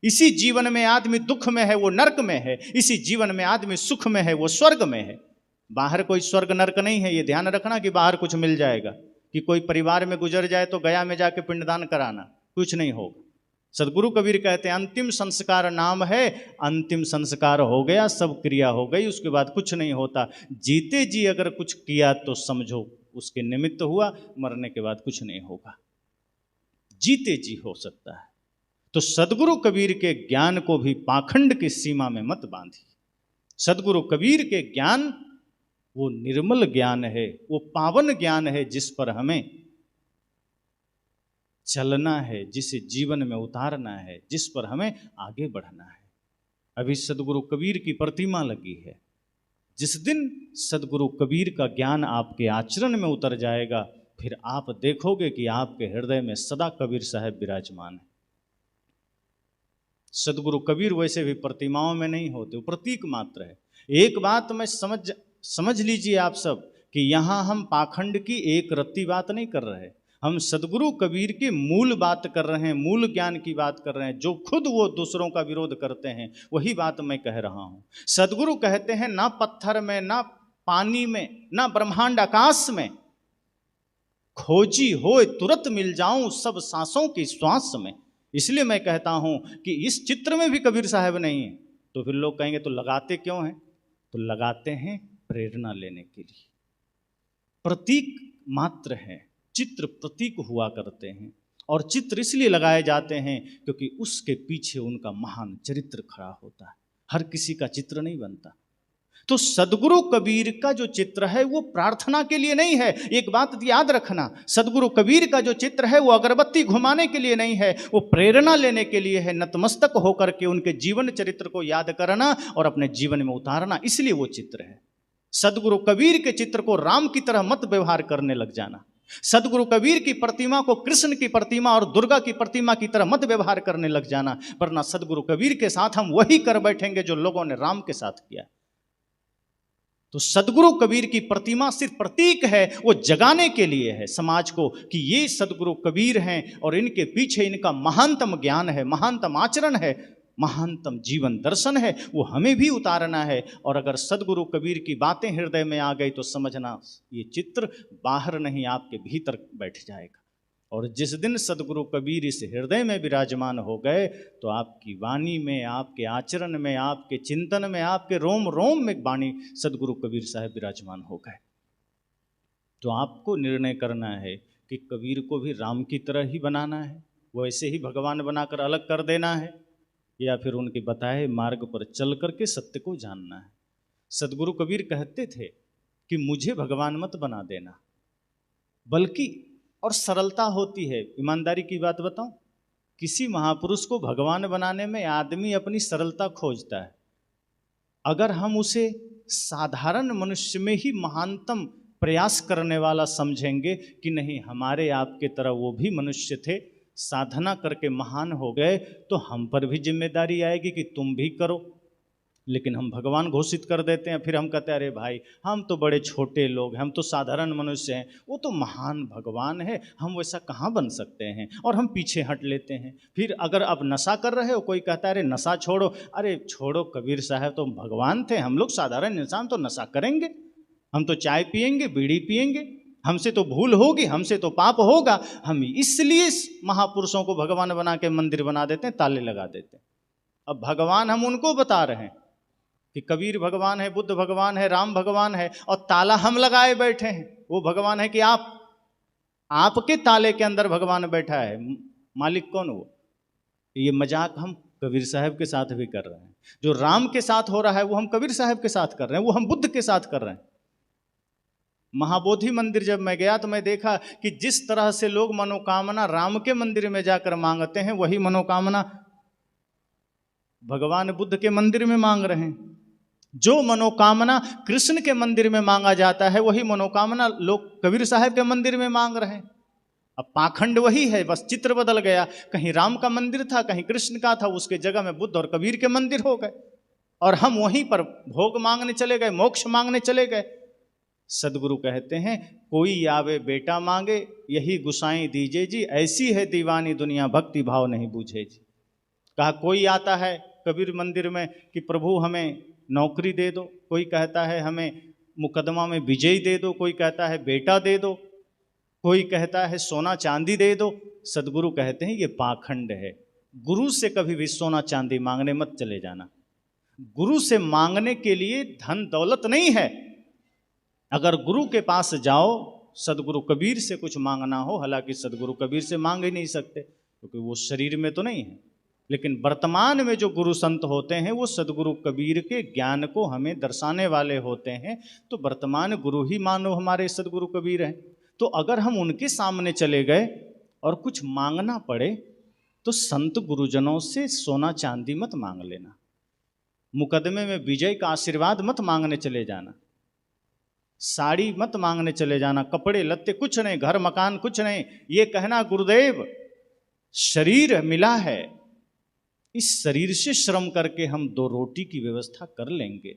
इसी जीवन में आदमी दुख में है वो नरक में है, इसी जीवन में आदमी सुख में है वो स्वर्ग में है। बाहर कोई स्वर्ग नरक नहीं है, ये ध्यान रखना कि बाहर कुछ मिल जाएगा, कि कोई परिवार में गुजर जाए तो गया में जाके पिंडदान कराना, कुछ नहीं होगा। सदगुरु कबीर कहते हैं अंतिम संस्कार नाम है, अंतिम संस्कार हो गया, सब क्रिया हो गई, उसके बाद कुछ नहीं होता। जीते जी अगर कुछ किया तो समझो उसके निमित्त हुआ, मरने के बाद कुछ नहीं होगा। जीते जी हो सकता है। तो सदगुरु कबीर के ज्ञान को भी पाखंड की सीमा में मत बांधी। सदगुरु कबीर के ज्ञान वो निर्मल ज्ञान है, वो पावन ज्ञान है, जिस पर हमें चलना है, जिसे जीवन में उतारना है, जिस पर हमें आगे बढ़ना है। अभी सदगुरु कबीर की प्रतिमा लगी है। जिस दिन सदगुरु कबीर का ज्ञान आपके आचरण में उतर जाएगा, फिर आप देखोगे कि आपके हृदय में सदा कबीर साहब विराजमान है। सदगुरु कबीर वैसे भी प्रतिमाओं में नहीं होते, वो प्रतीक मात्र है। एक बात में समझ लीजिए आप सब कि यहां हम पाखंड की एक रत्ती बात नहीं कर रहे, हम सदगुरु कबीर की मूल बात कर रहे हैं, मूल ज्ञान की बात कर रहे हैं, जो खुद वो दूसरों का विरोध करते हैं, वही बात मैं कह रहा हूं। सदगुरु कहते हैं ना पत्थर में, ना पानी में, ना ब्रह्मांड आकाश में, खोजी होए तुरंत मिल जाऊं सब सांसों की श्वास में। इसलिए मैं कहता हूं कि इस चित्र में भी कबीर साहब नहीं है। तो फिर लोग कहेंगे तो लगाते क्यों हैं? तो लगाते हैं प्रेरणा लेने के लिए, प्रतीक मात्र है। चित्र प्रतीक हुआ करते हैं, और चित्र इसलिए लगाए जाते हैं क्योंकि उसके पीछे उनका महान चरित्र खड़ा होता है। हर किसी का चित्र नहीं बनता। तो सदगुरु कबीर का जो चित्र है वो प्रार्थना के लिए नहीं है। एक बात याद रखना, सदगुरु कबीर का जो चित्र है वो अगरबत्ती घुमाने के लिए नहीं है, वो प्रेरणा लेने के लिए है। नतमस्तक होकर के उनके जीवन चरित्र को याद करना और अपने जीवन में उतारना, इसलिए वो चित्र है। सदगुरु कबीर के चित्र को राम की तरह मत व्यवहार करने लग जाना। सदगुरु कबीर की प्रतिमा को कृष्ण की प्रतिमा और दुर्गा की प्रतिमा की तरह मत व्यवहार करने लग जाना, वरना सदगुरु कबीर के साथ हम वही कर बैठेंगे जो लोगों ने राम के साथ किया। तो सदगुरु कबीर की प्रतिमा सिर्फ प्रतीक है, वो जगाने के लिए है समाज को कि ये सदगुरु कबीर हैं और इनके पीछे इनका महानतम ज्ञान है, महानतम आचरण है, महानतम जीवन दर्शन है, वो हमें भी उतारना है। और अगर सदगुरु कबीर की बातें हृदय में आ गई तो समझना ये चित्र बाहर नहीं आपके भीतर बैठ जाएगा। और जिस दिन सदगुरु कबीर इस हृदय में विराजमान हो गए तो आपकी वाणी में, आपके आचरण में, आपके चिंतन में, आपके रोम रोम में वाणी सदगुरु कबीर साहब विराजमान हो गए। तो आपको निर्णय करना है कि कबीर को भी राम की तरह ही बनाना है, वैसे ही भगवान बनाकर अलग कर देना है, या फिर उनके बताए मार्ग पर चल करके सत्य को जानना है। सदगुरु कबीर कहते थे कि मुझे भगवान मत बना देना, बल्कि, और सरलता होती है, ईमानदारी की बात बताऊं, किसी महापुरुष को भगवान बनाने में आदमी अपनी सरलता खोजता है। अगर हम उसे साधारण मनुष्य में ही महानतम प्रयास करने वाला समझेंगे कि नहीं हमारे आपके तरह वो भी मनुष्य थे, साधना करके महान हो गए, तो हम पर भी जिम्मेदारी आएगी कि तुम भी करो। लेकिन हम भगवान घोषित कर देते हैं, फिर हम कहते हैं अरे भाई हम तो बड़े छोटे लोग हैं, हम तो साधारण मनुष्य हैं, वो तो महान भगवान है, हम वैसा कहाँ बन सकते हैं, और हम पीछे हट लेते हैं। फिर अगर अब नशा कर रहे हो, कोई कहता है अरे नशा छोड़ो, अरे छोड़ो, कबीर साहब तो भगवान थे, हम लोग साधारण इंसान तो नशा करेंगे, हम तो चाय पिएंगे, बीड़ी पिएंगे, हमसे तो भूल होगी, हमसे तो पाप होगा। हम इसलिए महापुरुषों को भगवान बना के मंदिर बना देते हैं, ताले लगा देते हैं। अब भगवान हम उनको बता रहे हैं कि कबीर भगवान है, बुद्ध भगवान है, राम भगवान है, और ताला हम लगाए बैठे हैं। वो भगवान है कि आपके ताले के अंदर भगवान बैठा है, मालिक कौन वो? ये मजाक हम कबीर साहब के साथ भी कर रहे हैं। जो राम के साथ हो रहा है वो हम कबीर साहब के साथ कर रहे हैं, वो हम बुद्ध के साथ कर रहे हैं। महाबोधि मंदिर जब मैं गया तो मैं देखा कि जिस तरह से लोग मनोकामना राम के मंदिर में जाकर मांगते हैं, वही मनोकामना भगवान बुद्ध के मंदिर में मांग रहे हैं। जो मनोकामना कृष्ण के मंदिर में मांगा जाता है, वही मनोकामना लोग कबीर साहब के मंदिर में मांग रहे हैं। अब पाखंड वही है, बस चित्र बदल गया। कहीं राम का मंदिर था, कहीं कृष्ण का था, उसके जगह में बुद्ध और कबीर के मंदिर हो गए, और हम वहीं पर भोग मांगने चले गए, मोक्ष मांगने चले गए। सदगुरु कहते हैं कोई आवे बेटा मांगे, यही गुसाई दीजिए जी, ऐसी है दीवानी दुनिया भक्ति भाव नहीं बूझे जी। कहा कोई आता है कबीर मंदिर में कि प्रभु हमें नौकरी दे दो, कोई कहता है हमें मुकदमा में विजयी दे दो, कोई कहता है बेटा दे दो, कोई कहता है सोना चांदी दे दो। सदगुरु कहते हैं ये पाखंड है। गुरु से कभी भी सोना चांदी मांगने मत चले जाना। गुरु से मांगने के लिए धन दौलत नहीं है। अगर गुरु के पास जाओ, सदगुरु कबीर से कुछ मांगना हो, हालांकि सदगुरु कबीर से मांग ही नहीं सकते क्योंकि वो शरीर में तो नहीं है, लेकिन वर्तमान में जो गुरु संत होते हैं वो सदगुरु कबीर के ज्ञान को हमें दर्शाने वाले होते हैं। तो वर्तमान गुरु ही मानो हमारे सदगुरु कबीर हैं। तो अगर हम उनके सामने चले गए और कुछ मांगना पड़े तो संत गुरुजनों से सोना चांदी मत मांग लेना, मुकदमे में विजय का आशीर्वाद मत मांगने चले जाना, साड़ी मत मांगने चले जाना, कपड़े लत्ते कुछ नहीं, घर मकान कुछ नहीं। ये कहना गुरुदेव शरीर मिला है, इस शरीर से श्रम करके हम 2 रोटी की व्यवस्था कर लेंगे,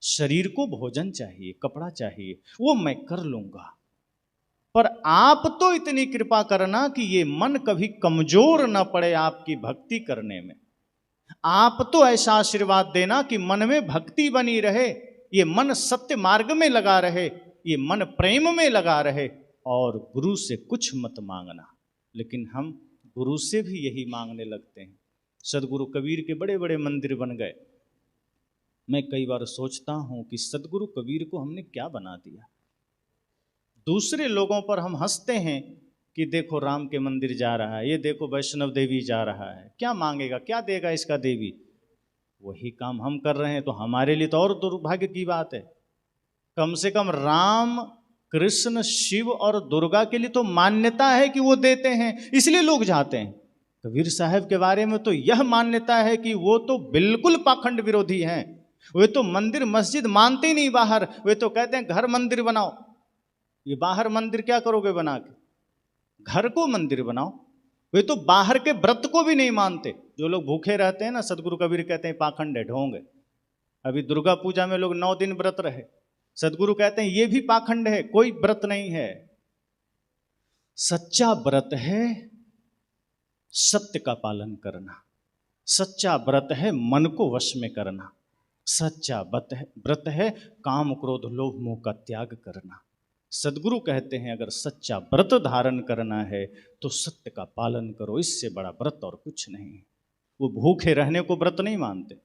शरीर को भोजन चाहिए, कपड़ा चाहिए, वो मैं कर लूंगा, पर आप तो इतनी कृपा करना कि ये मन कभी कमजोर न पड़े आपकी भक्ति करने में। आप तो ऐसा आशीर्वाद देना कि मन में भक्ति बनी रहे, ये मन सत्य मार्ग में लगा रहे, ये मन प्रेम में लगा रहे, और गुरु से कुछ मत मांगना। लेकिन हम गुरु से भी यही मांगने लगते हैं। सदगुरु कबीर के बड़े बड़े मंदिर बन गए। मैं कई बार सोचता हूं कि सदगुरु कबीर को हमने क्या बना दिया। दूसरे लोगों पर हम हंसते हैं कि देखो राम के मंदिर जा रहा है, ये देखो वैष्णव देवी जा रहा है, क्या मांगेगा, क्या देगा इसका देवी। वही काम हम कर रहे हैं तो हमारे लिए तो और दुर्भाग्य की बात है। कम से कम राम कृष्ण शिव और दुर्गा के लिए तो मान्यता है कि वो देते हैं, इसलिए लोग जाते हैं। कबीर साहब के बारे में तो यह मान्यता है कि वो तो बिल्कुल पाखंड विरोधी हैं। वे तो मंदिर मस्जिद मानते ही नहीं बाहर, वे तो कहते हैं घर मंदिर बनाओ। ये बाहर मंदिर क्या करोगे बना के, घर को मंदिर बनाओ। वे तो बाहर के व्रत को भी नहीं मानते। जो लोग भूखे रहते हैं ना, सदगुरु कबीर कहते हैं पाखंड है, ढोंग है। अभी दुर्गा पूजा में लोग 9 दिन व्रत रहे, सदगुरु कहते हैं ये भी पाखंड है, कोई व्रत नहीं है। सच्चा व्रत है सत्य का पालन करना, सच्चा व्रत है मन को वश में करना, सच्चा व्रत है काम क्रोध लोभ मोह का त्याग करना। सदगुरु कहते हैं अगर सच्चा व्रत धारण करना है तो सत्य का पालन करो, इससे बड़ा व्रत और कुछ नहीं। वो भूखे रहने को व्रत नहीं मानते,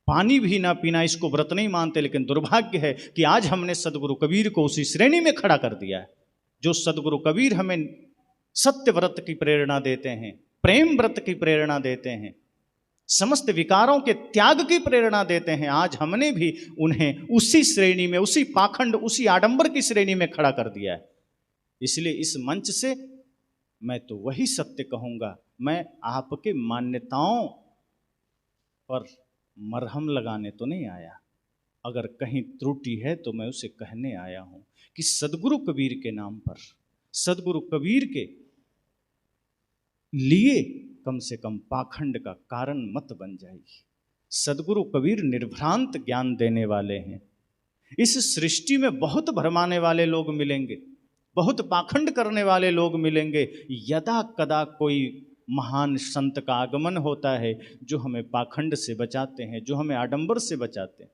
पानी भी ना पीना इसको व्रत नहीं मानते। लेकिन दुर्भाग्य है कि आज हमने सदगुरु कबीर को उसी श्रेणी में खड़ा कर दिया है। जो सदगुरु कबीर हमें सत्य व्रत की प्रेरणा देते हैं, प्रेम व्रत की प्रेरणा देते हैं, समस्त विकारों के त्याग की प्रेरणा देते हैं, आज हमने भी उन्हें उसी श्रेणी में, उसी पाखंड, उसी आडंबर की श्रेणी में खड़ा कर दिया है। इसलिए इस मंच से मैं तो वही सत्य कहूंगा, मैं आपके मान्यताओं पर मरहम लगाने तो नहीं आया। अगर कहीं त्रुटि है तो मैं उसे कहने आया हूं कि सदगुरु कबीर के नाम पर, सदगुरु कबीर के लिए कम से कम पाखंड का कारण मत बन जाएगी। सदगुरु कबीर निर्भ्रांत ज्ञान देने वाले हैं। इस सृष्टि में बहुत भरमाने वाले लोग मिलेंगे, बहुत पाखंड करने वाले लोग मिलेंगे। यदा कदा कोई महान संत का आगमन होता है जो हमें पाखंड से बचाते हैं, जो हमें आडंबर से बचाते हैं।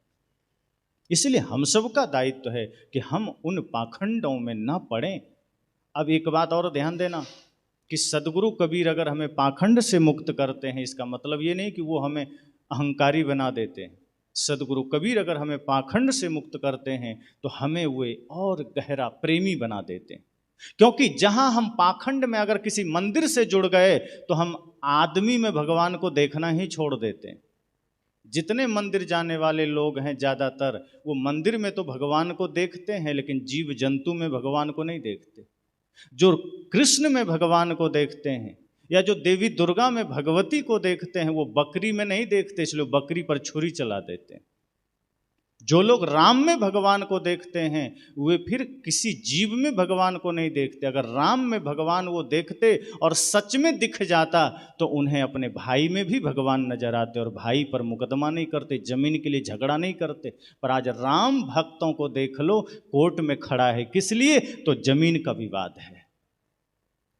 इसलिए हम सबका दायित्व है कि हम उन पाखंडों में न पड़ें। अब एक बात और ध्यान देना कि सदगुरु कबीर अगर हमें पाखंड से मुक्त करते हैं, इसका मतलब ये नहीं कि वो हमें अहंकारी बना देते हैं। सदगुरु कबीर अगर हमें पाखंड से मुक्त करते हैं तो हमें वे और गहरा प्रेमी बना देते हैं। क्योंकि जहां हम पाखंड में अगर किसी मंदिर से जुड़ गए तो हम आदमी में भगवान को देखना ही छोड़ देते हैं। जितने मंदिर जाने वाले लोग हैं ज़्यादातर, वो मंदिर में तो भगवान को देखते हैं लेकिन जीव जंतु में भगवान को नहीं देखते। जो कृष्ण में भगवान को देखते हैं या जो देवी दुर्गा में भगवती को देखते हैं, वो बकरी में नहीं देखते, इसलिए बकरी पर छुरी चला देते हैं। जो लोग राम में भगवान को देखते हैं वे फिर किसी जीव में भगवान को नहीं देखते। अगर राम में भगवान वो देखते और सच में दिख जाता तो उन्हें अपने भाई में भी भगवान नजर आते और भाई पर मुकदमा नहीं करते, जमीन के लिए झगड़ा नहीं करते। पर आज राम भक्तों को देख लो, कोर्ट में खड़ा है, किस लिए? तो जमीन का विवाद है।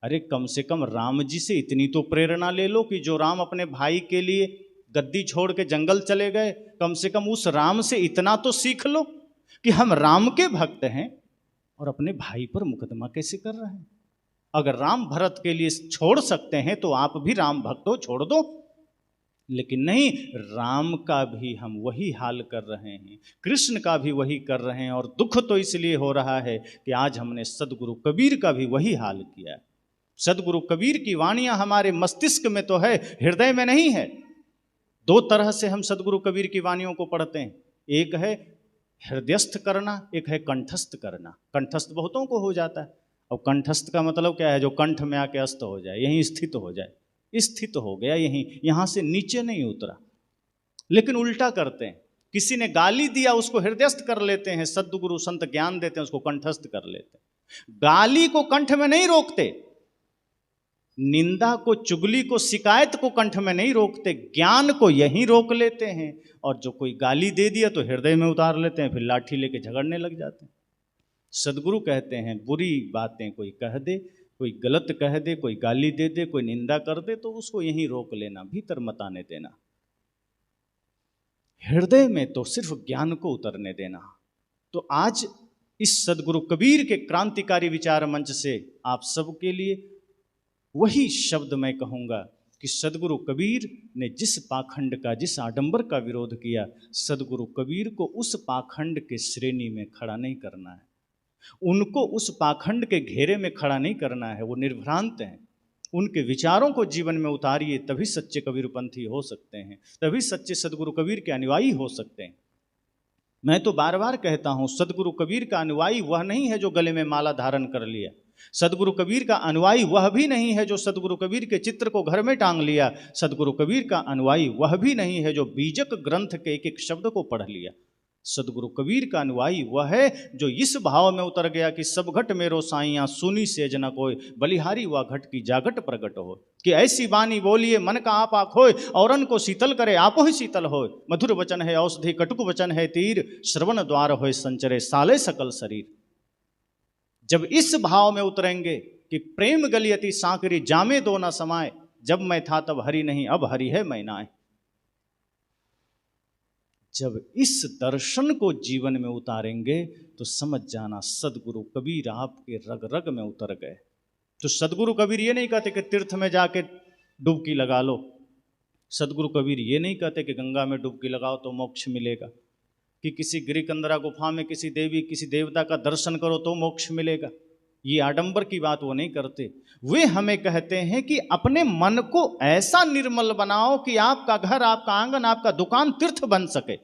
अरे कम से कम राम जी से इतनी तो प्रेरणा ले लो कि जो राम अपने भाई के लिए गद्दी छोड़ के जंगल चले गए, कम से कम उस राम से इतना तो सीख लो कि हम राम के भक्त हैं और अपने भाई पर मुकदमा कैसे कर रहे हैं। अगर राम भरत के लिए छोड़ सकते हैं तो आप भी राम भक्त हो, छोड़ दो। लेकिन नहीं, राम का भी हम वही हाल कर रहे हैं, कृष्ण का भी वही कर रहे हैं। और दुख तो इसलिए हो रहा है कि आज हमने सदगुरु कबीर का भी वही हाल किया है। सदगुरु कबीर की वाणियां हमारे मस्तिष्क में तो है, हृदय में नहीं है। दो तरह से हम सदगुरु कबीर की वाणियों को पढ़ते हैं, एक है हृदयस्थ करना, एक है कंठस्थ करना। कंठस्थ बहुतों को हो जाता है। अब कंठस्थ का मतलब क्या है? जो कंठ में आके अस्त हो जाए, यहीं स्थित हो जाए, स्थित हो गया यहीं, यहां से नीचे नहीं उतरा। लेकिन उल्टा करते हैं, किसी ने गाली दिया उसको हृदयस्थ कर लेते हैं, सद्गुरु संत ज्ञान देते हैं उसको कंठस्थ कर लेते हैं। गाली को कंठ में नहीं रोकते, निंदा को, चुगली को, शिकायत को कंठ में नहीं रोकते, ज्ञान को यहीं रोक लेते हैं। और जो कोई गाली दे दिया तो हृदय में उतार लेते हैं, फिर लाठी लेके झगड़ने लग जाते हैं। सदगुरु कहते हैं बुरी बातें कोई कह दे, कोई गलत कह दे, कोई गाली दे दे, कोई निंदा कर दे, तो उसको यहीं रोक लेना, भीतर मत आने देना, हृदय में तो सिर्फ ज्ञान को उतरने देना। तो आज इस सदगुरु कबीर के क्रांतिकारी विचार मंच से आप सबके लिए वही शब्द मैं कहूँगा कि सदगुरु कबीर ने जिस पाखंड का, जिस आडंबर का विरोध किया, सदगुरु कबीर को उस पाखंड के श्रेणी में खड़ा नहीं करना है, उनको उस पाखंड के घेरे में खड़ा नहीं करना है। वो निर्भ्रांत हैं, उनके विचारों को जीवन में उतारिए, तभी सच्चे कबीरपंथी हो सकते हैं, तभी सच्चे सदगुरु कबीर के अनुयायी हो सकते हैं। मैं तो बार बार कहता हूं, सदगुरु कबीर का अनुयायी वह नहीं है जो गले में माला धारण कर लिया, सदगुरु कबीर का अनुयायी वह भी नहीं है जो सदगुरु कबीर के चित्र को घर में टांग लिया, सदगुरु कबीर का अनुयायी वह भी नहीं है जो बीजक ग्रंथ के एक एक शब्द को पढ़ लिया। सदगुरु कबीर का अनुयायी वह है जो इस भाव में उतर गया कि सब घट मेरो साइयां सुनी सेज न कोय, बलिहारी वह घट की जागट प्रगट हो, कि ऐसी बानी बोलिए मन का आपा खोय, औरन को शीतल करे आपो ही शीतल होय, मधुर वचन है औषधि कटुक वचन है तीर, श्रवण द्वार होय संचरे साले सकल शरीर। जब इस भाव में उतरेंगे कि प्रेम गलियति सांकरी जामे दो न समाए, जब मैं था तब हरि नहीं अब हरि है मैं नाय, जब इस दर्शन को जीवन में उतारेंगे तो समझ जाना सदगुरु कबीर आपके रग रग में उतर गए। तो सदगुरु कबीर ये नहीं कहते कि तीर्थ में जाके डुबकी लगा लो, सदगुरु कबीर ये नहीं कहते कि गंगा में डुबकी लगाओ तो मोक्ष मिलेगा, कि किसी गिरिकंदरा गुफा में किसी देवी किसी देवता का दर्शन करो तो मोक्ष मिलेगा। ये आडंबर की बात वो नहीं करते। वे हमें कहते हैं कि अपने मन को ऐसा निर्मल बनाओ कि आपका घर, आपका आंगन, आपका दुकान तीर्थ बन सके।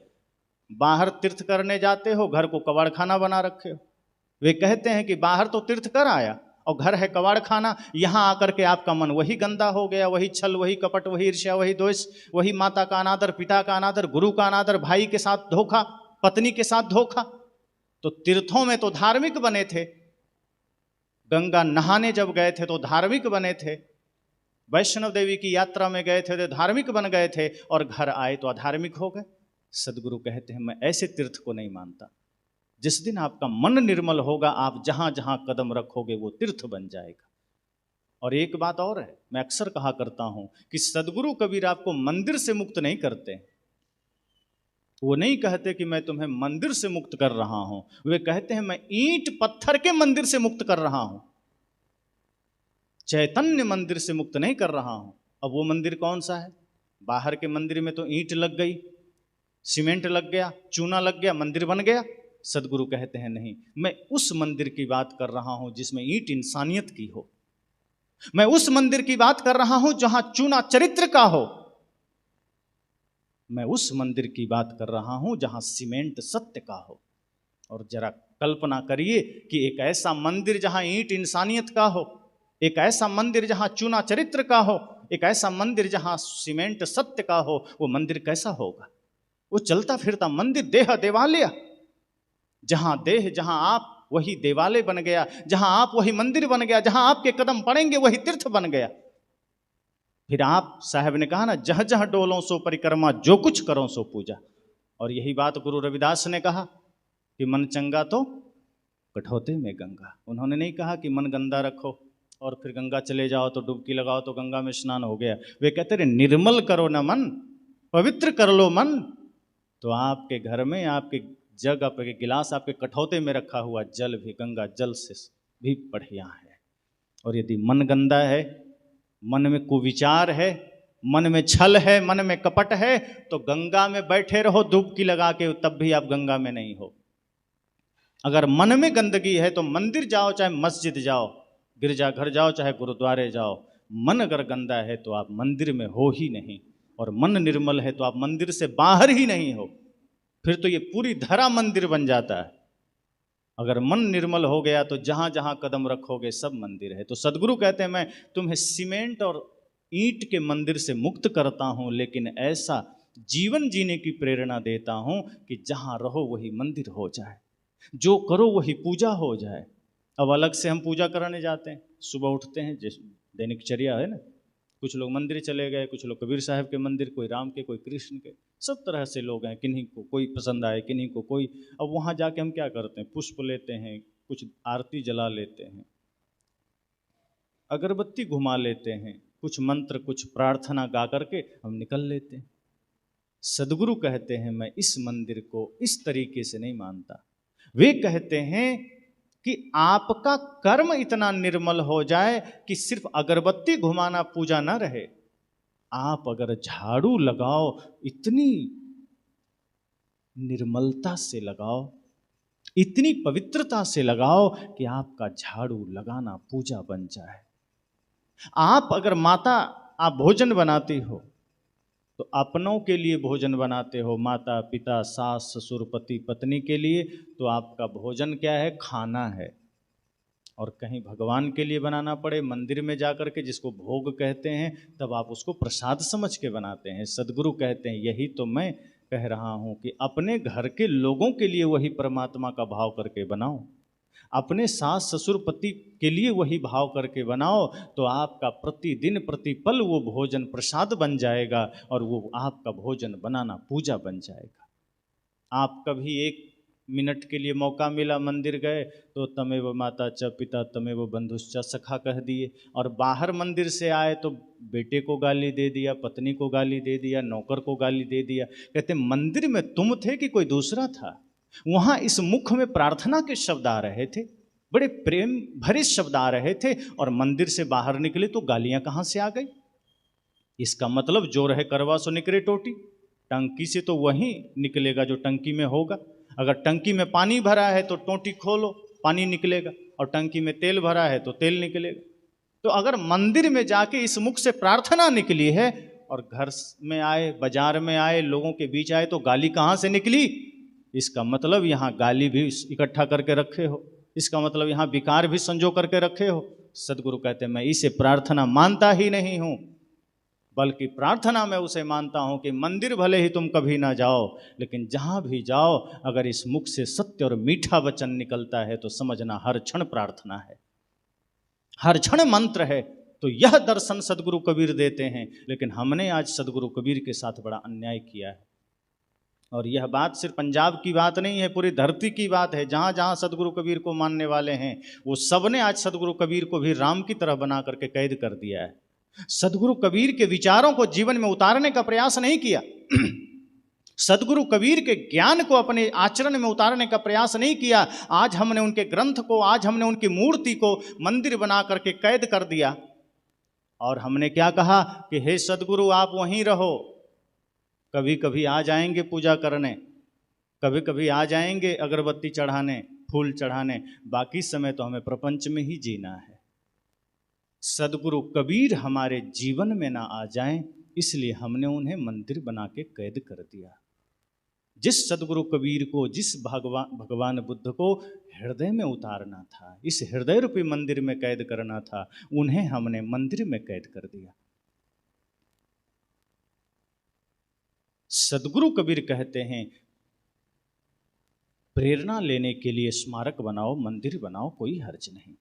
बाहर तीर्थ करने जाते हो, घर को कबाड़खाना बना रखे हो। वे कहते हैं कि बाहर तो तीर्थ कर आया और घर है कबाड़खाना, यहां आकर के आपका मन वही गंदा हो गया, वही छल, वही कपट, वही ईर्ष्या, वही द्वेष, वही माता का अनादर, पिता का अनादर, गुरु का अनादर, भाई के साथ धोखा, पत्नी के साथ धोखा। तो तीर्थों में तो धार्मिक बने थे, गंगा नहाने जब गए थे तो धार्मिक बने थे, वैष्णव देवी की यात्रा में गए थे तो धार्मिक बन गए थे, और घर आए तो अधार्मिक हो गए। सदगुरु कहते हैं मैं ऐसे तीर्थ को नहीं मानता। जिस दिन आपका मन निर्मल होगा, आप जहां जहां कदम रखोगे वो तीर्थ बन जाएगा। और एक बात और है, मैं अक्सर कहा करता हूं कि सदगुरु कबीर आपको मंदिर से मुक्त नहीं करते। वो नहीं कहते कि मैं तुम्हें मंदिर से मुक्त कर रहा हूं, वे कहते हैं मैं ईंट पत्थर के मंदिर से मुक्त कर रहा हूं, चैतन्य मंदिर से मुक्त नहीं कर रहा हूं। अब वो मंदिर कौन सा है? बाहर के मंदिर में तो ईंट लग गई, सीमेंट लग गया, चूना लग गया, मंदिर बन गया। सदगुरु कहते हैं नहीं, मैं उस मंदिर की बात कर रहा हूं जिसमें ईंट इंसानियत की हो, मैं उस मंदिर की बात कर रहा हूं जहां चूना चरित्र का हो, मैं उस मंदिर की बात कर रहा हूं जहां सीमेंट सत्य का हो। और जरा कल्पना करिए कि एक ऐसा मंदिर जहां ईंट इंसानियत का हो, एक ऐसा मंदिर जहां चूना चरित्र का हो, एक ऐसा मंदिर जहां सीमेंट सत्य का हो, वो मंदिर कैसा होगा? वो चलता फिरता मंदिर, देह देवालय, जहां देह, जहां आप वही देवालय बन गया, जहां आप वही मंदिर बन गया, जहां आपके कदम पड़ेंगे वही तीर्थ बन गया। फिर आप साहब ने कहा ना, जह जह डोलों सो परिक्रमा, जो कुछ करो सो पूजा। और यही बात गुरु रविदास ने कहा कि मन चंगा तो कठौते में गंगा। उन्होंने नहीं कहा कि मन गंदा रखो और फिर गंगा चले जाओ तो डुबकी लगाओ तो गंगा में स्नान हो गया। वे कहते रहे निर्मल करो न मन, पवित्र कर लो मन। तो आपके घर में आपके जग, आपके गिलास, आपके कठौते में रखा हुआ जल भी गंगा जल से भी बढ़िया है। और यदि मन गंदा है, मन में कुविचार है, मन में छल है, मन में कपट है, तो गंगा में बैठे रहो डुबकी लगा के, तब भी आप गंगा में नहीं हो। अगर मन में गंदगी है तो मंदिर जाओ, चाहे मस्जिद जाओ, गिरजाघर जाओ, चाहे गुरुद्वारे जाओ, मन अगर गंदा है तो आप मंदिर में हो ही नहीं। और मन निर्मल है तो आप मंदिर से बाहर ही नहीं हो। फिर तो ये पूरी धरा मंदिर बन जाता है। अगर मन निर्मल हो गया तो जहां जहां कदम रखोगे सब मंदिर है। तो सदगुरु कहते हैं मैं तुम्हें सीमेंट और ईंट के मंदिर से मुक्त करता हूं, लेकिन ऐसा जीवन जीने की प्रेरणा देता हूं कि जहां रहो वही मंदिर हो जाए, जो करो वही पूजा हो जाए। अब अलग से हम पूजा कराने जाते हैं, सुबह उठते हैं, जैसे दैनिकचर्या है ना, कुछ लोग मंदिर चले गए, कुछ लोग कबीर साहब के मंदिर, कोई राम के, कोई कृष्ण के, सब तरह से लोग हैं। किन्हीं को कोई पसंद आए, किन्हीं को कोई। अब वहाँ जाके हम क्या करते हैं, पुष्प लेते हैं, कुछ आरती जला लेते हैं, अगरबत्ती घुमा लेते हैं, कुछ मंत्र कुछ प्रार्थना गा करके हम निकल लेते हैं। सदगुरु कहते हैं मैं इस मंदिर को इस तरीके से नहीं मानता। वे कहते हैं कि आपका कर्म इतना निर्मल हो जाए कि सिर्फ अगरबत्ती घुमाना पूजा ना रहे, आप अगर झाड़ू लगाओ इतनी निर्मलता से लगाओ, इतनी पवित्रता से लगाओ कि आपका झाड़ू लगाना पूजा बन जाए। आप अगर माता, आप भोजन बनाती हो तो अपनों के लिए भोजन बनाते हो, माता पिता सास ससुर पति पत्नी के लिए, तो आपका भोजन क्या है, खाना है। और कहीं भगवान के लिए बनाना पड़े, मंदिर में जाकर के, जिसको भोग कहते हैं, तब आप उसको प्रसाद समझ के बनाते हैं। सदगुरु कहते हैं यही तो मैं कह रहा हूँ कि अपने घर के लोगों के लिए वही परमात्मा का भाव करके बनाओ, अपने सास ससुर पति के लिए वही भाव करके बनाओ, तो आपका प्रतिदिन प्रतिपल वो भोजन प्रसाद बन जाएगा और वो आपका भोजन बनाना पूजा बन जाएगा। आप कभी एक मिनट के लिए मौका मिला, मंदिर गए तो तमेव माता च पिता तमेव बंधुश्च सखा कह दिए, और बाहर मंदिर से आए तो बेटे को गाली दे दिया, पत्नी को गाली दे दिया, नौकर को गाली दे दिया। कहते मंदिर में तुम थे कि कोई दूसरा था? वहाँ इस मुख में प्रार्थना के शब्द आ रहे थे, बड़े प्रेम भरे शब्द आ रहे थे, और मंदिर से बाहर निकले तो गालियां कहाँ से आ गई? इसका मतलब जो रहे करवा सो निकले टोटी। टंकी से तो वही निकलेगा जो टंकी में होगा। अगर टंकी में पानी भरा है तो टोटी खोलो, पानी निकलेगा, और टंकी में तेल भरा है तो तेल निकलेगा। तो अगर मंदिर में जाके इस मुख से प्रार्थना निकली है और घर में आए, बाजार में आए, लोगों के बीच आए तो गाली कहाँ से निकली? इसका मतलब यहाँ गाली भी इकट्ठा करके रखे हो, इसका मतलब यहाँ विकार भी संजो करके रखे हो। सदगुरु कहते हैं मैं इसे प्रार्थना मानता ही नहीं हूँ, बल्कि प्रार्थना में उसे मानता हूं कि मंदिर भले ही तुम कभी ना जाओ, लेकिन जहां भी जाओ अगर इस मुख से सत्य और मीठा वचन निकलता है तो समझना हर क्षण प्रार्थना है, हर क्षण मंत्र है। तो यह दर्शन सदगुरु कबीर देते हैं। लेकिन हमने आज सदगुरु कबीर के साथ बड़ा अन्याय किया है, और यह बात सिर्फ पंजाब की बात नहीं है, पूरी धरती की बात है। जहाँ जहाँ सदगुरु कबीर को मानने वाले हैं वो सब ने आज सदगुरु कबीर को भी राम की तरह बना करके कैद कर दिया है। सदगुरु कबीर के विचारों को जीवन में उतारने का प्रयास नहीं किया, सदगुरु कबीर के ज्ञान को अपने आचरण में उतारने का प्रयास नहीं किया। आज हमने उनके ग्रंथ को, आज हमने उनकी मूर्ति को मंदिर बना करके कैद कर दिया, और हमने क्या कहा कि हे सदगुरु आप वहीं रहो, कभी कभी आ जाएंगे पूजा करने, कभी कभी आ जाएंगे अगरबत्ती चढ़ाने, फूल चढ़ाने, बाकी समय तो हमें प्रपंच में ही जीना है। सदगुरु कबीर हमारे जीवन में ना आ जाएं, इसलिए हमने उन्हें मंदिर बना के कैद कर दिया। जिस सदगुरु कबीर को, जिस भगवान बुद्ध को हृदय में उतारना था, इस हृदय रूपी मंदिर में कैद करना था, उन्हें हमने मंदिर में कैद कर दिया। सदगुरु कबीर कहते हैं प्रेरणा लेने के लिए स्मारक बनाओ, मंदिर बनाओ, कोई हर्ज नहीं,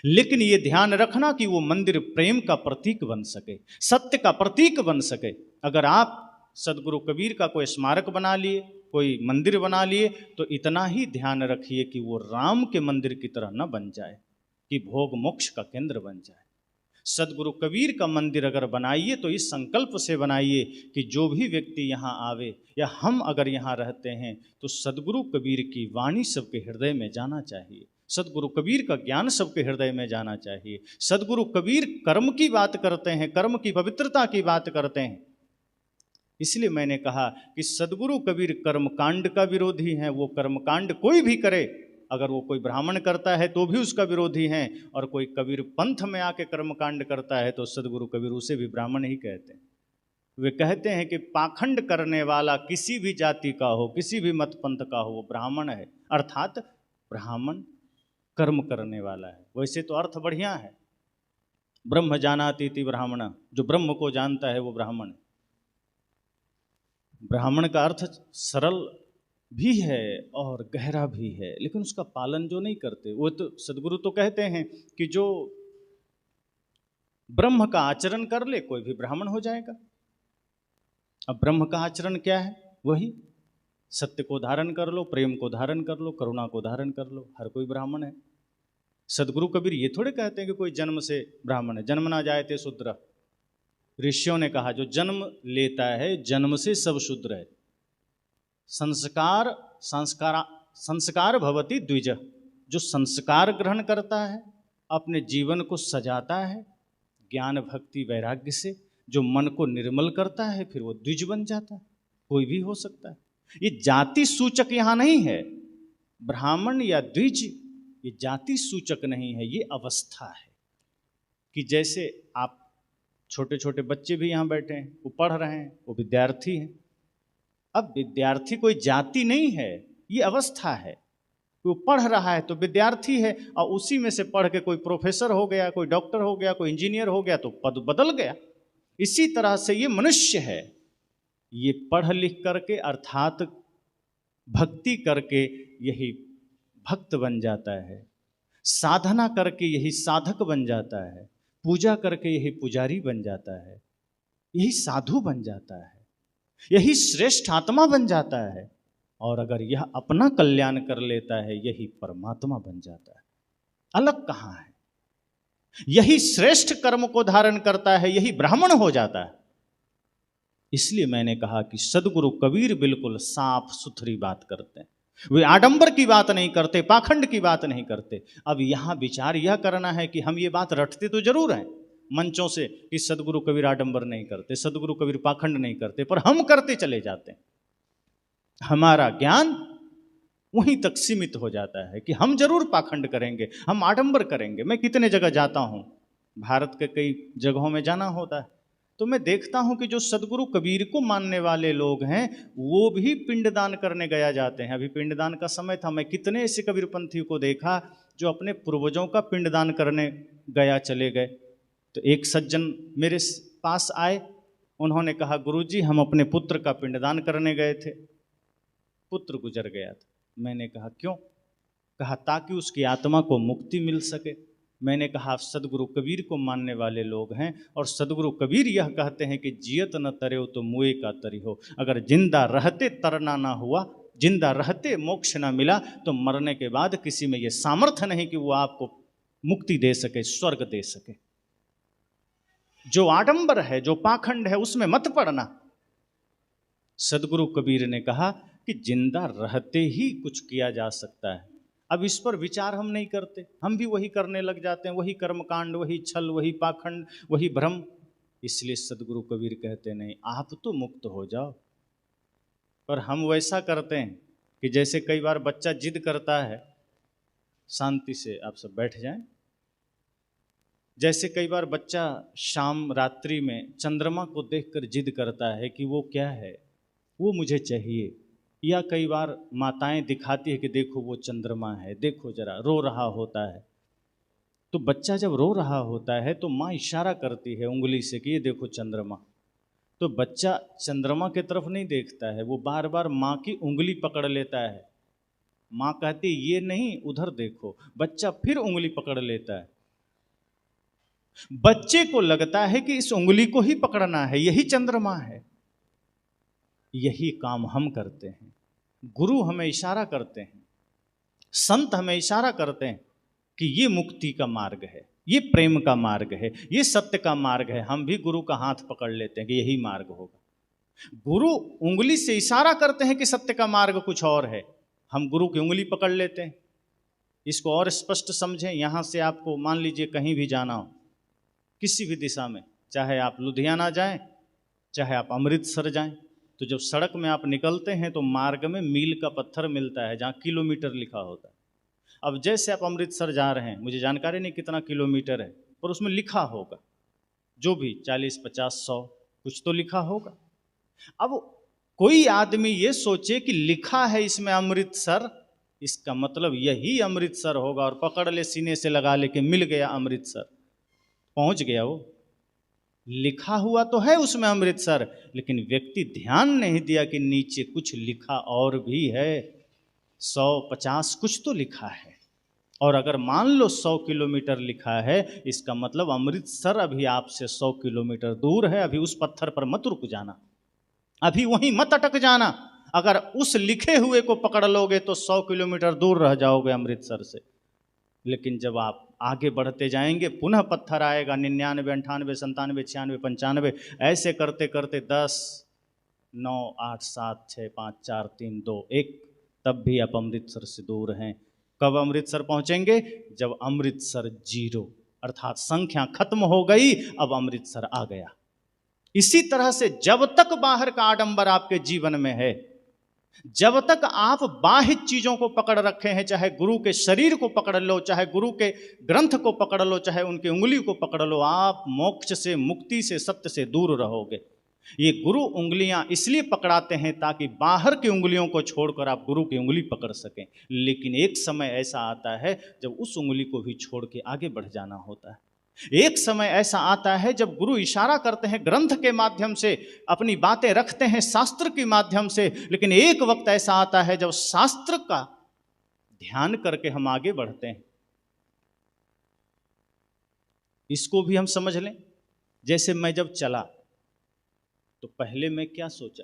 लेकिन ये ध्यान रखना कि वो मंदिर प्रेम का प्रतीक बन सके, सत्य का प्रतीक बन सके। अगर आप सदगुरु कबीर का कोई स्मारक बना लिए, कोई मंदिर बना लिए, तो इतना ही ध्यान रखिए कि वो राम के मंदिर की तरह न बन जाए। कि भोग मोक्ष का केंद्र बन जाए। सदगुरु कबीर का मंदिर अगर बनाइए तो इस संकल्प से बनाइए कि जो भी व्यक्ति यहाँ आवे या हम अगर यहाँ रहते हैं तो सदगुरु कबीर की वाणी सबके हृदय में जाना चाहिए, सदगुरु कबीर का ज्ञान सबके हृदय में जाना चाहिए। सदगुरु कबीर कर्म की बात करते हैं, कर्म की पवित्रता की बात करते हैं। इसलिए मैंने कहा कि सदगुरु कबीर कर्मकांड का विरोधी हैं। वो कर्मकांड कोई भी करे, अगर वो कोई ब्राह्मण करता है तो भी उसका विरोधी हैं, और कोई कबीर पंथ में आके कर्मकांड करता है तो सदगुरु कबीर उसे भी ब्राह्मण ही कहते हैं। वे कहते हैं कि पाखंड करने वाला किसी भी जाति का हो, किसी भी मत पंथ का हो, वो ब्राह्मण है, अर्थात ब्राह्मण कर्म करने वाला है। वैसे तो अर्थ बढ़िया है, ब्रह्म जानाति इति ब्राह्मण, जो ब्रह्म को जानता है वो ब्राह्मण है। ब्राह्मण का अर्थ सरल भी है और गहरा भी है, लेकिन उसका पालन जो नहीं करते, वो तो सदगुरु तो कहते हैं कि जो ब्रह्म का आचरण कर ले कोई भी ब्राह्मण हो जाएगा। अब ब्रह्म का आचरण क्या है? वही सत्य को धारण कर लो, प्रेम को धारण कर लो, करुणा को धारण कर लो, हर कोई ब्राह्मण है। सदगुरु कबीर ये थोड़े कहते हैं कि कोई जन्म से ब्राह्मण है, जन्म ना जायते शूद्र। ऋषियों ने कहा जो जन्म लेता है जन्म से सब शूद्र है। संस्कार भवति द्विज, जो संस्कार ग्रहण करता है, अपने जीवन को सजाता है ज्ञान भक्ति वैराग्य से, जो मन को निर्मल करता है, फिर वो द्विज बन जाता है। कोई भी हो सकता है। ये जाति सूचक यहाँ नहीं है, ब्राह्मण या द्विज ये जाति सूचक नहीं है, ये अवस्था है। कि जैसे आप छोटे छोटे बच्चे भी यहाँ बैठे हैं, वो पढ़ रहे हैं, वो विद्यार्थी हैं। अब विद्यार्थी कोई जाति नहीं है, ये अवस्था है। वो पढ़ रहा है तो विद्यार्थी है, और उसी में से पढ़ के कोई प्रोफेसर हो गया, कोई डॉक्टर हो गया, कोई इंजीनियर हो गया, तो पद बदल गया। इसी तरह से ये मनुष्य है, ये पढ़ लिख करके अर्थात भक्ति करके यही भक्त बन जाता है, साधना करके यही साधक बन जाता है, पूजा करके यही पुजारी बन जाता है, यही साधु बन जाता है, यही श्रेष्ठ आत्मा बन जाता है। और अगर यह अपना कल्याण कर लेता है यही परमात्मा बन जाता है। अलग कहाँ है? यही श्रेष्ठ कर्म को धारण करता है, यही ब्राह्मण हो जाता है। इसलिए मैंने कहा कि सदगुरु कबीर बिल्कुल साफ सुथरी बात करते हैं। वे आडंबर की बात नहीं करते, पाखंड की बात नहीं करते। अब यहाँ विचार यह करना है कि हम ये बात रटते तो जरूर हैं मंचों से कि सदगुरु कबीर आडंबर नहीं करते, सदगुरु कबीर पाखंड नहीं करते, पर हम करते चले जाते हैं। हमारा ज्ञान वहीं तक सीमित हो जाता है कि हम जरूर पाखंड करेंगे, हम आडंबर करेंगे। मैं कितने जगह जाता हूँ, भारत के कई जगहों में जाना होता है, तो मैं देखता हूं कि जो सदगुरु कबीर को मानने वाले लोग हैं वो भी पिंडदान करने गया जाते हैं। अभी पिंडदान का समय था, मैं कितने ऐसे कबीरपंथियों को देखा जो अपने पूर्वजों का पिंडदान करने गया चले गए। तो एक सज्जन मेरे पास आए, उन्होंने कहा गुरुजी हम अपने पुत्र का पिंडदान करने गए थे, पुत्र गुजर गया था। मैंने कहा क्यों? कहा ताकि उसकी आत्मा को मुक्ति मिल सके। मैंने कहा आप सदगुरु कबीर को मानने वाले लोग हैं, और सदगुरु कबीर यह कहते हैं कि जियत न तरे तो मुए का तरी हो। अगर जिंदा रहते तरना ना हुआ, जिंदा रहते मोक्ष ना मिला, तो मरने के बाद किसी में यह सामर्थ्य नहीं कि वो आपको मुक्ति दे सके, स्वर्ग दे सके। जो आडंबर है, जो पाखंड है, उसमें मत पड़ना। सदगुरु कबीर ने कहा कि जिंदा रहते ही कुछ किया जा सकता है। अब इस पर विचार हम नहीं करते, हम भी वही करने लग जाते हैं, वही कर्मकांड, वही छल, वही पाखंड, वही भ्रम। इसलिए सदगुरु कबीर कहते नहीं आप तो मुक्त हो जाओ। पर हम वैसा करते हैं कि जैसे कई बार बच्चा जिद करता है, शांति से आप सब बैठ जाएं। जैसे कई बार बच्चा शाम रात्रि में चंद्रमा को देखकर जिद करता है कि वो क्या है, वो मुझे चाहिए। या कई बार माताएं दिखाती है कि देखो वो चंद्रमा है, देखो जरा, रो रहा होता है। तो बच्चा जब रो रहा होता है तो माँ इशारा करती है उंगली से कि ये देखो चंद्रमा। तो बच्चा चंद्रमा की तरफ नहीं देखता है, वो बार बार माँ की उंगली पकड़ लेता है। माँ कहती ये नहीं, उधर देखो। बच्चा फिर उंगली पकड़ लेता है। बच्चे को लगता है कि इस उंगली को ही पकड़ना है, यही चंद्रमा है। यही काम हम करते हैं। गुरु हमें इशारा करते हैं, संत हमें इशारा करते हैं कि ये मुक्ति का मार्ग है, ये प्रेम का मार्ग है, ये सत्य का मार्ग है, हम भी गुरु का हाथ पकड़ लेते हैं कि यही मार्ग होगा। गुरु उंगली से इशारा करते हैं कि सत्य का मार्ग कुछ और है, हम गुरु की उंगली पकड़ लेते हैं। इसको और स्पष्ट समझें। यहाँ से आपको मान लीजिए कहीं भी जाना हो, किसी भी दिशा में, चाहे आप लुधियाना जाएं, चाहे आप अमृतसर जाएं, तो जब सड़क में आप निकलते हैं तो मार्ग में मील का पत्थर मिलता है जहाँ किलोमीटर लिखा होता है। अब जैसे आप अमृतसर जा रहे हैं, मुझे जानकारी नहीं कितना किलोमीटर है, पर उसमें लिखा होगा जो भी 40, 50, 100 कुछ तो लिखा होगा। अब कोई आदमी ये सोचे कि लिखा है इसमें अमृतसर, इसका मतलब यही अमृतसर होगा, और पकड़ ले सीने से लगा ले कि मिल गया अमृतसर, पहुंच गया वो। लिखा हुआ तो है उसमें अमृतसर, लेकिन व्यक्ति ध्यान नहीं दिया कि नीचे कुछ लिखा और भी है, 100, 50 कुछ तो लिखा है। और अगर मान लो 100 किलोमीटर लिखा है, इसका मतलब अमृतसर अभी आपसे 100 किलोमीटर दूर है। अभी उस पत्थर पर मत रुक जाना, अभी वहीं मत अटक जाना। अगर उस लिखे हुए को पकड़ लोगे तो 100 किलोमीटर दूर रह जाओगे अमृतसर से। लेकिन जब आप आगे बढ़ते जाएंगे, पुनः पत्थर आएगा 99, 98, 97, 96, 95, ऐसे करते करते 10, 9, 8, 7, 6, 5, 4, 3, 2, 1, तब भी आप अमृतसर से दूर हैं। कब अमृतसर पहुंचेंगे? जब अमृतसर 0 अर्थात संख्या खत्म हो गई, अब अमृतसर आ गया। इसी तरह से जब तक बाहर का आडंबर आपके जीवन में है, जब तक आप बाह्य चीजों को पकड़ रखे हैं, चाहे गुरु के शरीर को पकड़ लो, चाहे गुरु के ग्रंथ को पकड़ लो, चाहे उनकी उंगली को पकड़ लो, आप मोक्ष से, मुक्ति से, सत्य से दूर रहोगे। ये गुरु उंगलियां इसलिए पकड़ाते हैं ताकि बाहर की उंगलियों को छोड़कर आप गुरु की उंगली पकड़ सकें। लेकिन एक समय ऐसा आता है जब उस उंगली को भी छोड़ के आगे बढ़ जाना होता है। एक समय ऐसा आता है जब गुरु इशारा करते हैं ग्रंथ के माध्यम से, अपनी बातें रखते हैं शास्त्र के माध्यम से, लेकिन एक वक्त ऐसा आता है जब शास्त्र का ध्यान करके हम आगे बढ़ते हैं। इसको भी हम समझ लें। जैसे मैं जब चला तो पहले मैं क्या सोचा,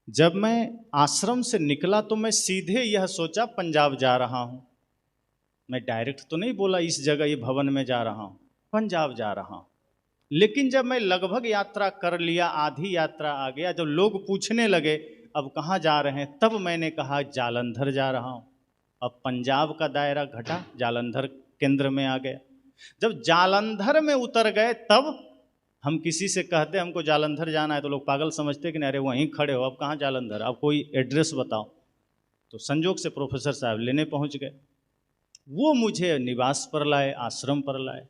जब मैं आश्रम से निकला तो मैं सीधे यह सोचा पंजाब जा रहा हूं। मैं डायरेक्ट तो नहीं बोला इस जगह, ये भवन में जा रहा हूं, पंजाब जा रहा हूं। लेकिन जब मैं लगभग यात्रा कर लिया, आधी यात्रा आ गया, जब लोग पूछने लगे अब कहाँ जा रहे हैं, तब मैंने कहा जालंधर जा रहा हूं। अब पंजाब का दायरा घटा, जालंधर केंद्र में आ गया। जब जालंधर में उतर गए, तब हम किसी से कहते हमको जालंधर जाना है तो लोग पागल समझते कि नहीं, अरे वहीं खड़े हो, अब कहाँ जालंधर, अब कोई एड्रेस बताओ। तो संजोग से प्रोफेसर साहब लेने पहुंच गए, वो मुझे निवास पर लाए, आश्रम पर लाए।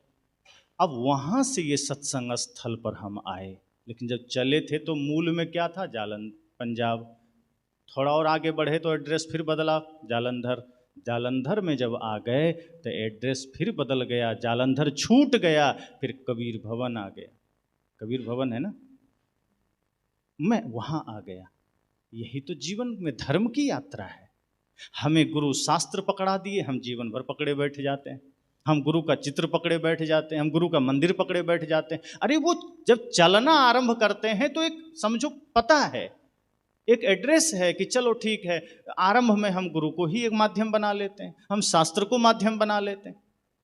अब वहाँ से ये सत्संग स्थल पर हम आए। लेकिन जब चले थे तो मूल में क्या था, पंजाब। थोड़ा और आगे बढ़े तो एड्रेस फिर बदला, जालंधर। जालंधर में जब आ गए तो एड्रेस फिर बदल गया, जालंधर छूट गया, फिर कबीर भवन आ गया। कबीर भवन है ना, मैं वहाँ आ गया। यही तो जीवन में धर्म की यात्रा है। हमें गुरु शास्त्र पकड़ा दिए, हम जीवन भर पकड़े बैठ जाते हैं। हम गुरु का चित्र पकड़े बैठ जाते हैं, हम गुरु का मंदिर पकड़े बैठ जाते हैं। अरे वो जब चलना आरंभ करते हैं तो एक समझो पता है, एक एड्रेस है कि चलो ठीक है, आरंभ में हम गुरु को ही एक माध्यम बना लेते हैं, हम शास्त्र को माध्यम बना लेते हैं।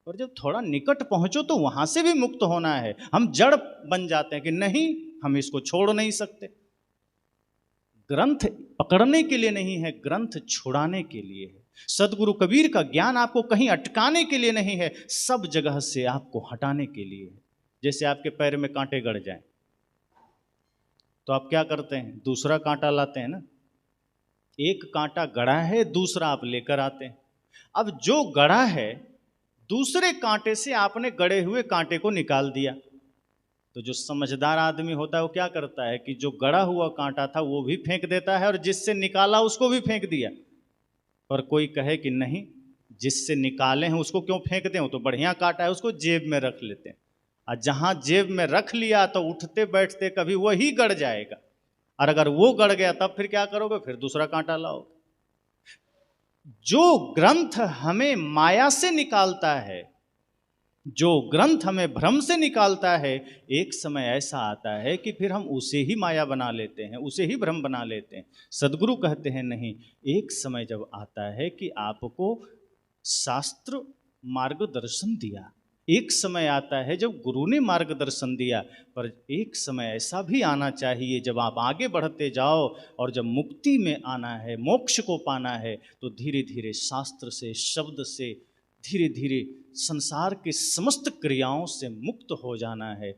और जब थोड़ा निकट पहुंचो तो वहां से भी मुक्त होना है। हम जड़ बन जाते हैं कि नहीं, हम इसको छोड़ नहीं सकते। ग्रंथ पकड़ने के लिए नहीं है, ग्रंथ छुड़ाने के लिए है। सदगुरु कबीर का ज्ञान आपको कहीं अटकाने के लिए नहीं है, सब जगह से आपको हटाने के लिए है। जैसे आपके पैर में कांटे गड़ जाएं तो आप क्या करते हैं, दूसरा कांटा लाते हैं ना। एक कांटा गड़ा है, दूसरा आप लेकर आते हैं। अब जो गड़ा है, दूसरे कांटे से आपने गड़े हुए कांटे को निकाल दिया। तो जो समझदार आदमी होता है वो क्या करता है कि जो गड़ा हुआ कांटा था वो भी फेंक देता है, और जिससे निकाला उसको भी फेंक दिया। और कोई कहे कि नहीं, जिससे निकाले हैं उसको क्यों फेंक दें, वो तो बढ़िया कांटा है, उसको जेब में रख लेते हैं। और जहां जेब में रख लिया तो उठते बैठते कभी वही गड़ जाएगा, और अगर वो गड़ गया तब फिर क्या करोगे, फिर दूसरा कांटा लाओगे। जो ग्रंथ हमें माया से निकालता है, जो ग्रंथ हमें भ्रम से निकालता है, एक समय ऐसा आता है कि फिर हम उसे ही माया बना लेते हैं, उसे ही भ्रम बना लेते हैं। सदगुरु कहते हैं नहीं, एक समय जब आता है कि आपको शास्त्र मार्गदर्शन दिया। एक समय आता है जब गुरु ने मार्गदर्शन दिया, पर एक समय ऐसा भी आना चाहिए जब आप आगे बढ़ते जाओ और जब मुक्ति में आना है, मोक्ष को पाना है, तो धीरे धीरे शास्त्र से, शब्द से, धीरे धीरे संसार के समस्त क्रियाओं से मुक्त हो जाना है।